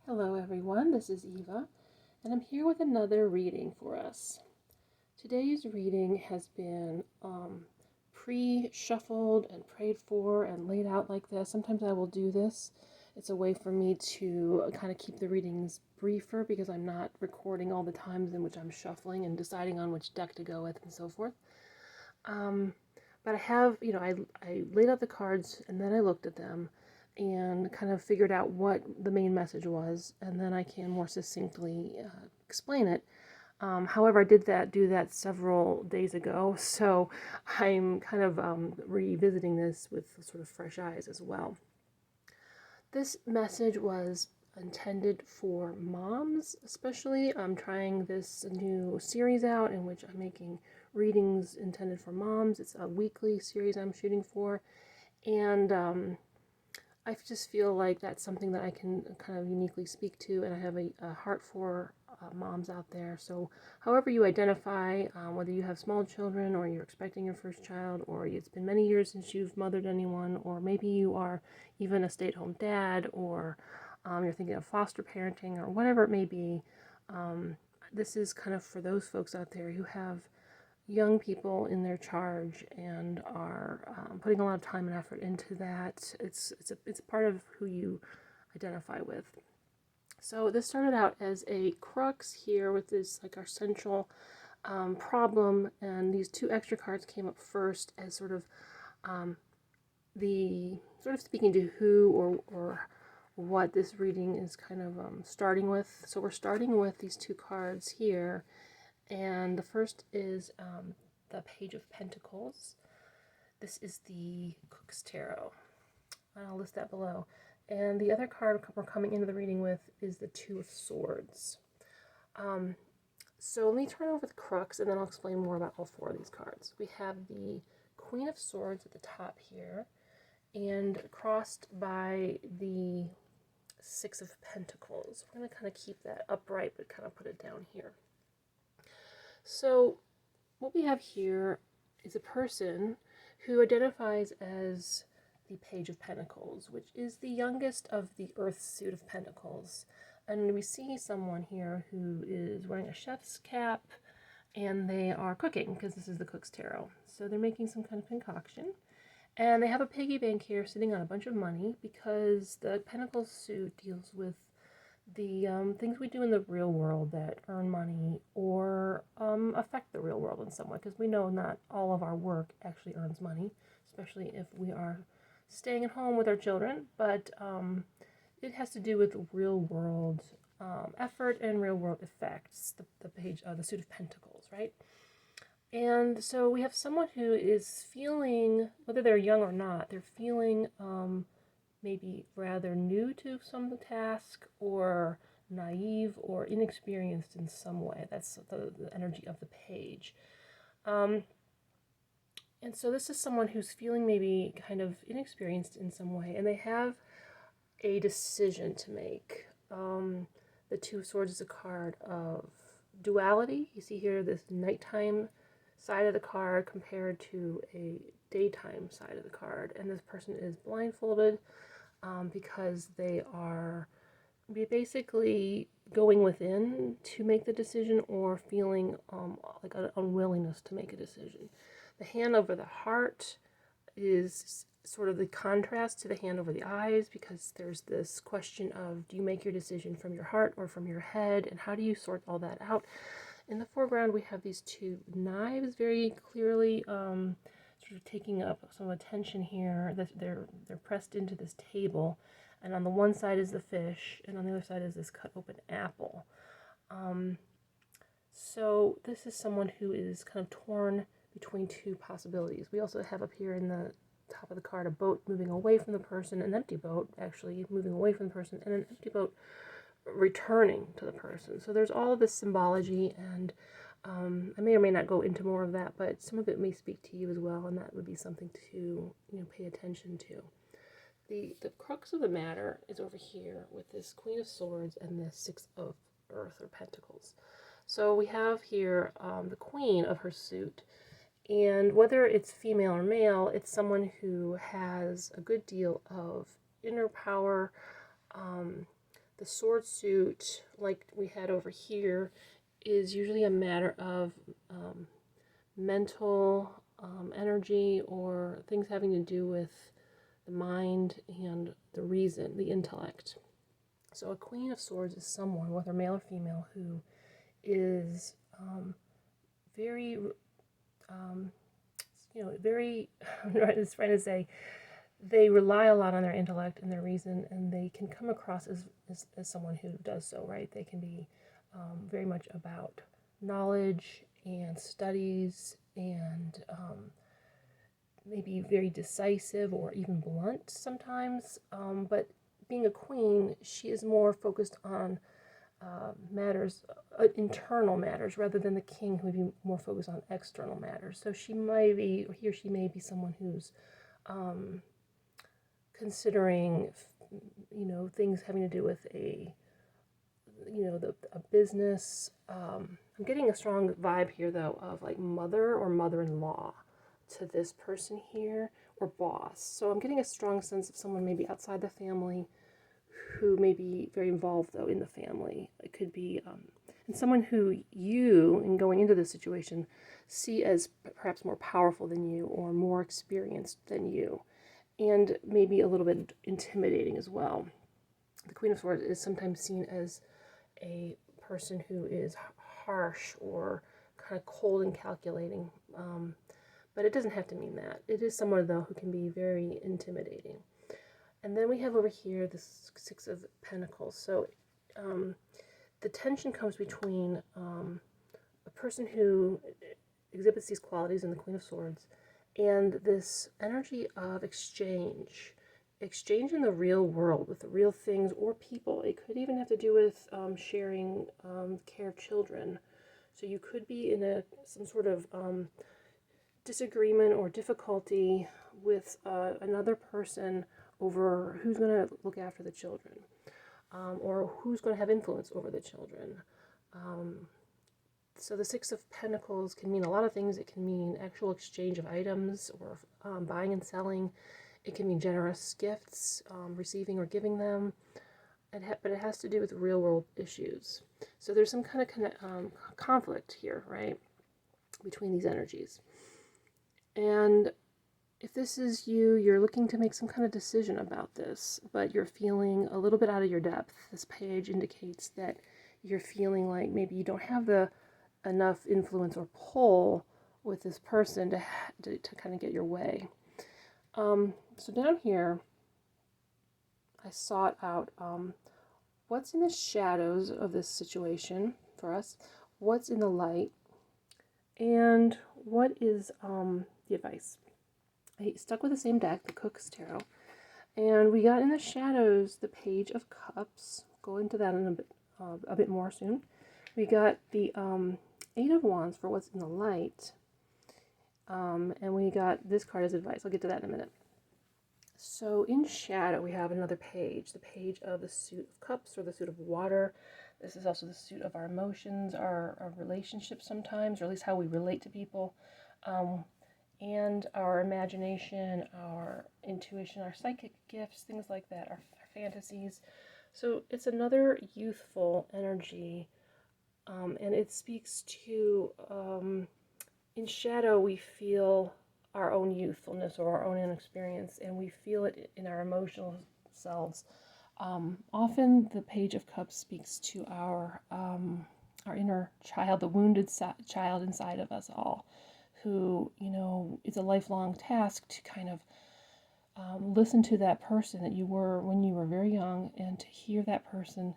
Hello everyone, this is Eva, and I'm here with another reading for us. Today's reading has been pre-shuffled and prayed for and laid out like this. Sometimes I will do this. It's a way for me to kind of keep the readings briefer because I'm not recording all the times in which I'm shuffling and deciding on which deck to go with and so forth. But I have, I laid out the cards and then I looked at them and kind of figured out what the main message was, and then I can more succinctly explain it. However, I did do that several days ago, so I'm kind of revisiting this with sort of fresh eyes as well. This message was intended for moms, especially. I'm trying this new series out in which I'm making readings intended for moms. It's a weekly series I'm shooting for, and I just feel like that's something that I can kind of uniquely speak to, and I have a heart for moms out there. So however you identify, whether you have small children or you're expecting your first child, or it's been many years since you've mothered anyone, or maybe you are even a stay-at-home dad, or you're thinking of foster parenting, or whatever it may be, this is kind of for those folks out there who have young people in their charge and are putting a lot of time and effort into that. It's a part of who you identify with. So this started out as a crux here with this, like, our central problem, and these two extra cards came up first as sort of speaking to who or what this reading is kind of starting with. So we're starting with these two cards here. And the first is the Page of Pentacles. This is the Cook's Tarot. I'll list that below. And the other card we're coming into the reading with is the Two of Swords. So let me turn over the crux and then I'll explain more about all four of these cards. We have the Queen of Swords at the top here, and crossed by the Six of Pentacles. We're going to kind of keep that upright but kind of put it down here. So what we have here is a person who identifies as the Page of Pentacles, which is the youngest of the Earth suit of Pentacles. And we see someone here who is wearing a chef's cap, and they are cooking because this is the Cook's Tarot. So they're making some kind of concoction. And they have a piggy bank here sitting on a bunch of money because the Pentacles suit deals with the things we do in the real world that earn money or affect the real world in some way, because we know not all of our work actually earns money, especially if we are staying at home with our children, but it has to do with real world effort and real world effects, the Suit of Pentacles, right? And so we have someone who is feeling, whether they're young or not, they're feeling maybe rather new to some task, or naive or inexperienced in some way. That's the energy of the page. And so this is someone who's feeling maybe kind of inexperienced in some way, and they have a decision to make. The Two of Swords is a card of duality. You see here this nighttime side of the card compared to a daytime side of the card, and this person is blindfolded because they are basically going within to make the decision, or feeling like an unwillingness to make a decision. The hand over the heart is sort of the contrast to the hand over the eyes, because there's this question of, do you make your decision from your heart or from your head, and how do you sort all that out? In the foreground we have these two knives very clearly sort of taking up some attention here. They're pressed into this table, and on the one side is the fish, and on the other side is this cut open apple. So this is someone who is kind of torn between two possibilities. We also have up here in the top of the card a boat moving away from the person, an empty boat actually moving away from the person, and an empty boat returning to the person. So there's all of this symbology, and I may or may not go into more of that, but some of it may speak to you as well, and that would be something to pay attention to. The crux of the matter is over here with this Queen of Swords and the Six of Earth or Pentacles. So we have here the Queen of her suit, and whether it's female or male, it's someone who has a good deal of inner power. The sword suit, like we had over here, is usually a matter of mental energy or things having to do with the mind and the reason, the intellect. So a Queen of Swords is someone, whether male or female, who is very, very, I'm trying to say, they rely a lot on their intellect and their reason, and they can come across as someone who does so, right? They can be very much about knowledge and studies and maybe very decisive or even blunt sometimes. But being a queen, she is more focused on matters, internal matters, rather than the king who would be more focused on external matters. So she might be, or he or she may be someone who's considering, things having to do with a business. I'm getting a strong vibe here, though, of like mother or mother-in-law to this person here, or boss. So I'm getting a strong sense of someone maybe outside the family who may be very involved, though, in the family. It could be, and someone who you, in going into this situation, see as perhaps more powerful than you or more experienced than you, and maybe a little bit intimidating as well. The Queen of Swords is sometimes seen as a person who is harsh or kind of cold and calculating, but it doesn't have to mean that. It is someone, though, who can be very intimidating. And then we have over here the Six of Pentacles. So the tension comes between a person who exhibits these qualities in the Queen of Swords and this energy of exchange in the real world with the real things or people. It could even have to do with sharing care of children. So you could be in some sort of disagreement or difficulty with another person over who's going to look after the children, or who's going to have influence over the children. So the Six of Pentacles can mean a lot of things. It can mean actual exchange of items or buying and selling. It can mean generous gifts, receiving or giving them. But it has to do with real world issues. So there's some kind of conflict here, right, between these energies. And if this is you, you're looking to make some kind of decision about this, but you're feeling a little bit out of your depth. This page indicates that you're feeling like maybe you don't have enough influence or pull with this person to kind of get your way. So down here, I sought out what's in the shadows of this situation for us, what's in the light, and what is the advice. I stuck with the same deck, the Cook's Tarot, and we got in the shadows the Page of Cups. Go into that in a bit more soon. We got the Eight of Wands for what's in the light, and we got this card as advice. I'll get to that in a minute. So in shadow, we have another page, the page of the Suit of Cups, or the Suit of Water. This is also the suit of our emotions, our relationships sometimes, or at least how we relate to people. And our imagination, our intuition, our psychic gifts, things like that, our fantasies. So it's another youthful energy, and it speaks to, in shadow, we feel our own youthfulness or our own inexperience, and we feel it in our emotional selves. Often the Page of Cups speaks to our inner child, the wounded child inside of us all, who, it's a lifelong task to kind of listen to that person that you were when you were very young, and to hear that person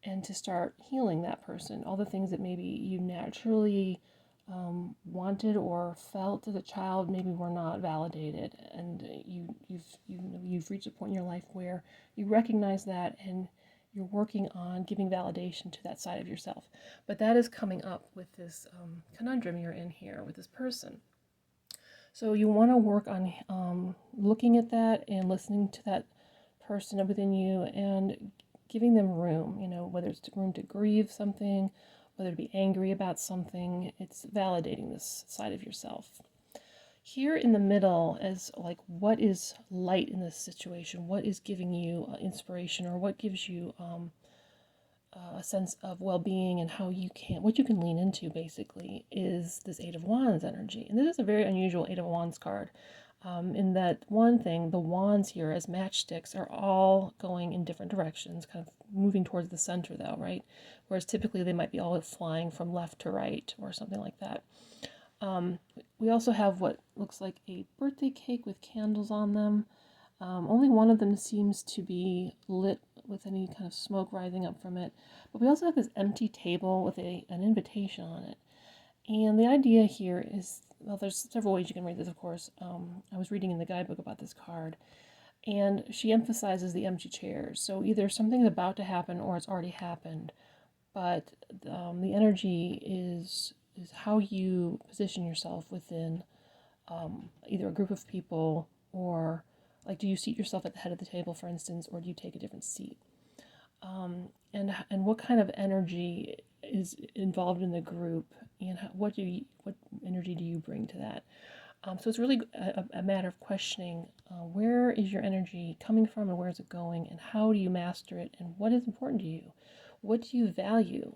and to start healing that person. All the things that maybe you naturally wanted or felt as a child maybe were not validated, and you've reached a point in your life where you recognize that, and you're working on giving validation to that side of yourself. But that is coming up with this conundrum you're in here with this person. So you want to work on looking at that and listening to that person within you and giving them room, whether it's room to grieve something, whether to be angry about something. It's validating this side of yourself. Here in the middle is like, what is light in this situation? What is giving you inspiration, or what gives you a sense of well-being and what you can lean into basically is this Eight of Wands energy. And this is a very unusual Eight of Wands card. In that one thing, the wands here as matchsticks are all going in different directions, kind of moving towards the center though, right? Whereas typically they might be all flying from left to right or something like that. We also have what looks like a birthday cake with candles on them. Only one of them seems to be lit with any kind of smoke rising up from it. But we also have this empty table with an invitation on it. And the idea here is, well, there's several ways you can read this, of course. I was reading in the guidebook about this card, and she emphasizes the empty chairs. So either something's about to happen or it's already happened, but the energy is how you position yourself within either a group of people, or like, do you seat yourself at the head of the table, for instance, or do you take a different seat? And what kind of energy is involved in the group, and what energy do you bring to that? So it's really a matter of questioning where is your energy coming from and where is it going, and how do you master it, and what is important to you? What do you value?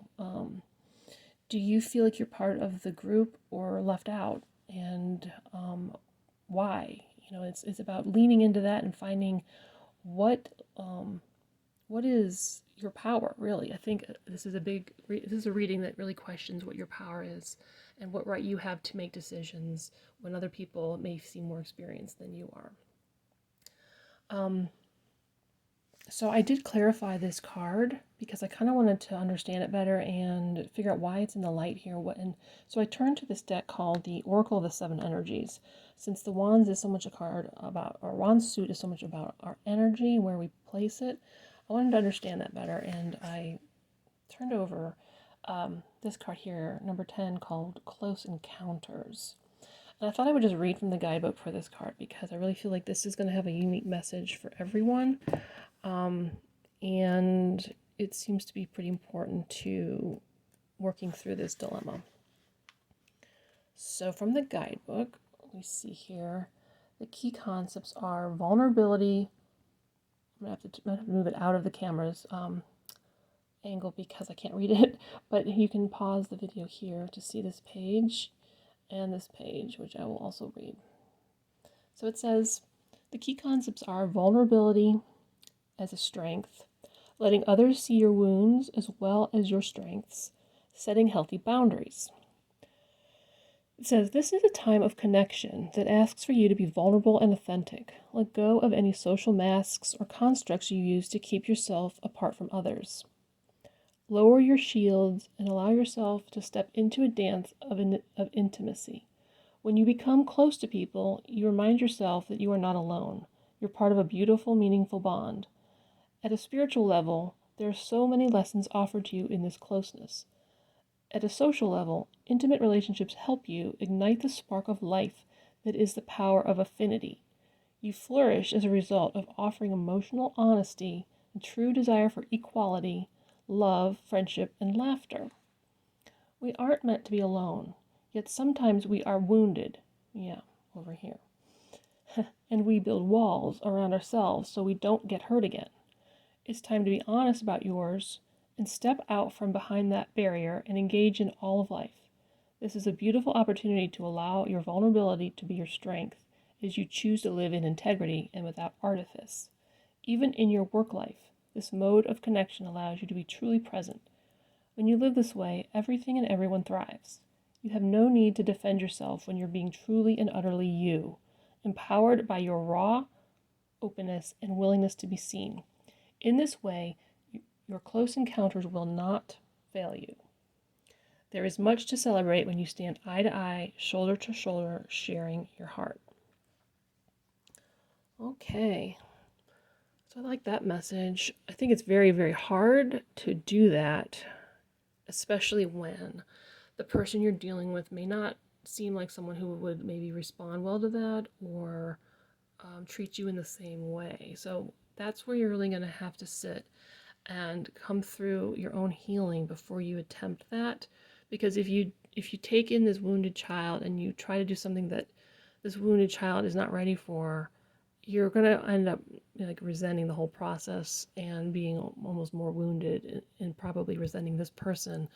Do you feel like you're part of the group or left out, and why? It's about leaning into that and finding what is your power, really. I think this is a reading that really questions what your power is and what right you have to make decisions when other people may seem more experienced than you are. So I did clarify this card because I kind of wanted to understand it better and figure out why it's in the light here. So I turned to this deck called the Oracle of the Seven Energies. Since the Wands is so much a card about, or Wands suit is so much about our energy, where we place it, I wanted to understand that better, and I turned over this card here, number 10, called Close Encounters. And I thought I would just read from the guidebook for this card because I really feel like this is going to have a unique message for everyone. And it seems to be pretty important to working through this dilemma. So from the guidebook, we see here, the key concepts are vulnerability. I'm going to have to move it out of the camera's angle because I can't read it, but you can pause the video here to see this page and this page, which I will also read. So it says, the key concepts are vulnerability as a strength, letting others see your wounds as well as your strengths, setting healthy boundaries. It says, this is a time of connection that asks for you to be vulnerable and authentic. Let go of any social masks or constructs you use to keep yourself apart from others. Lower your shields and allow yourself to step into a dance of intimacy. When you become close to people, you remind yourself that you are not alone. You're part of a beautiful, meaningful bond. At a spiritual level, there are so many lessons offered to you in this closeness. At a social level, intimate relationships help you ignite the spark of life that is the power of affinity. You flourish as a result of offering emotional honesty and true desire for equality, love, friendship, and laughter. We aren't meant to be alone, yet sometimes we are wounded. Yeah, over here. And we build walls around ourselves so we don't get hurt again. It's time to be honest about yours and step out from behind that barrier and engage in all of life. This is a beautiful opportunity to allow your vulnerability to be your strength as you choose to live in integrity and without artifice. Even in your work life, this mode of connection allows you to be truly present. When you live this way, everything and everyone thrives. You have no need to defend yourself when you're being truly and utterly you, empowered by your raw openness and willingness to be seen. In this way, your close encounters will not fail you. There is much to celebrate when you stand eye to eye, shoulder to shoulder, sharing your heart. Okay, so I like that message. I think it's very, very hard to do that, especially when the person you're dealing with may not seem like someone who would maybe respond well to that or treat you in the same way. So that's where you're really going to have to sit and come through your own healing before you attempt that. Because if you take in this wounded child and you try to do something that this wounded child is not ready for, you're going to end up like resenting the whole process and being almost more wounded and probably resenting this person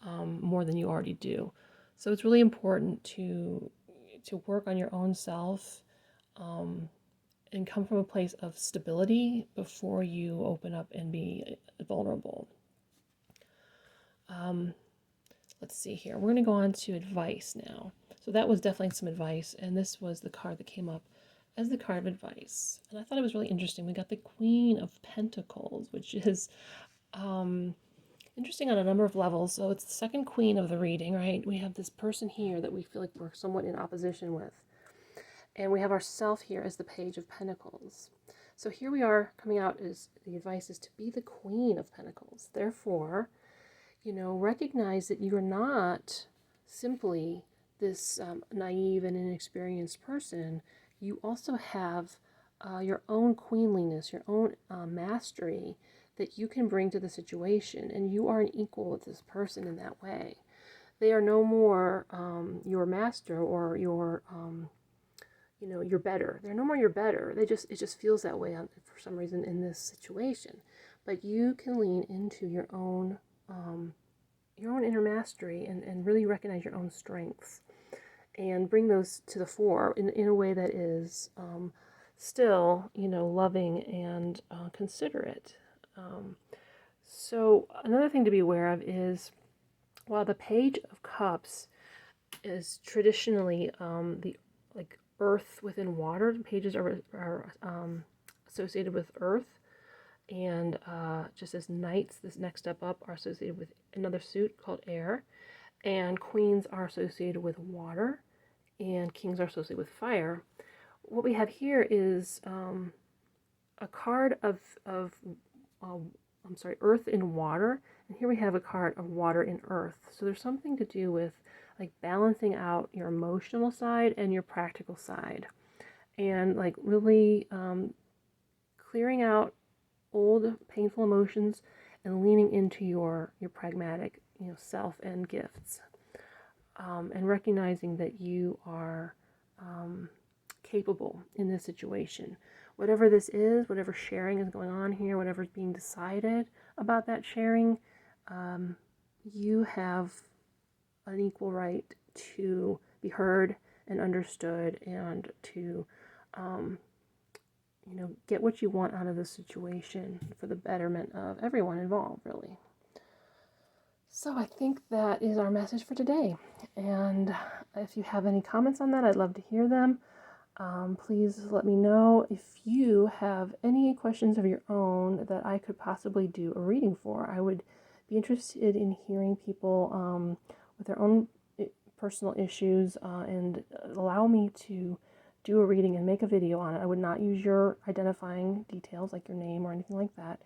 more than you already do. So it's really important to work on your own self and come from a place of stability before you open up and be vulnerable. Let's see here. We're going to go on to advice now. So that was definitely some advice, and this was the card that came up as the card of advice. And I thought it was really interesting. We got the Queen of Pentacles, which is interesting on a number of levels. So it's the second queen of the reading, right? We have this person here that we feel like we're somewhat in opposition with. And we have ourself here as the Page of Pentacles. So here we are coming out as the advice is to be the Queen of Pentacles. Therefore, recognize that you're not simply this naive and inexperienced person. You also have your own queenliness, your own mastery that you can bring to the situation, and you are an equal with this person in that way. They are no more your master or your you're better. They're no more your better. It just feels that way for some reason in this situation. But you can lean into your own inner mastery and really recognize your own strengths and bring those to the fore in a way that is still, loving and considerate. So another thing to be aware of is while the Page of Cups is traditionally the earth within water, pages are associated with earth, and just as knights, this next step up, are associated with another suit called air, and queens are associated with water, and kings are associated with fire. What we have here is a card of earth in water, and here we have a card of water in earth. So there's something to do with like balancing out your emotional side and your practical side, and like really clearing out old painful emotions and leaning into your pragmatic self and gifts, and recognizing that you are capable in this situation. Whatever this is, whatever sharing is going on here, whatever's being decided about that sharing, you have an equal right to be heard and understood and to get what you want out of the situation for the betterment of everyone involved, really. So I think that is our message for today. And if you have any comments on that, I'd love to hear them. Please let me know if you have any questions of your own that I could possibly do a reading for. I would be interested in hearing people with their own personal issues and allow me to do a reading and make a video on it. I would not use your identifying details like your name or anything like that.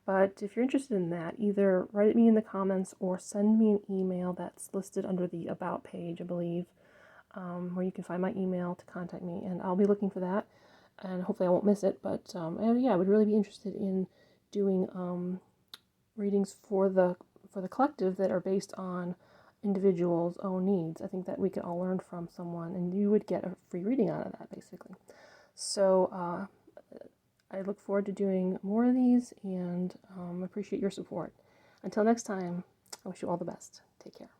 But if you're interested in that, either write me in the comments or send me an email that's listed under the About page, I believe, where you can find my email to contact me, and I'll be looking for that, and hopefully I won't miss it. But yeah, I would really be interested in doing readings for the collective that are based on individuals' own needs. I think that we could all learn from someone, and you would get a free reading out of that, basically. So I look forward to doing more of these, and appreciate your support. Until next time, I wish you all the best. Take care.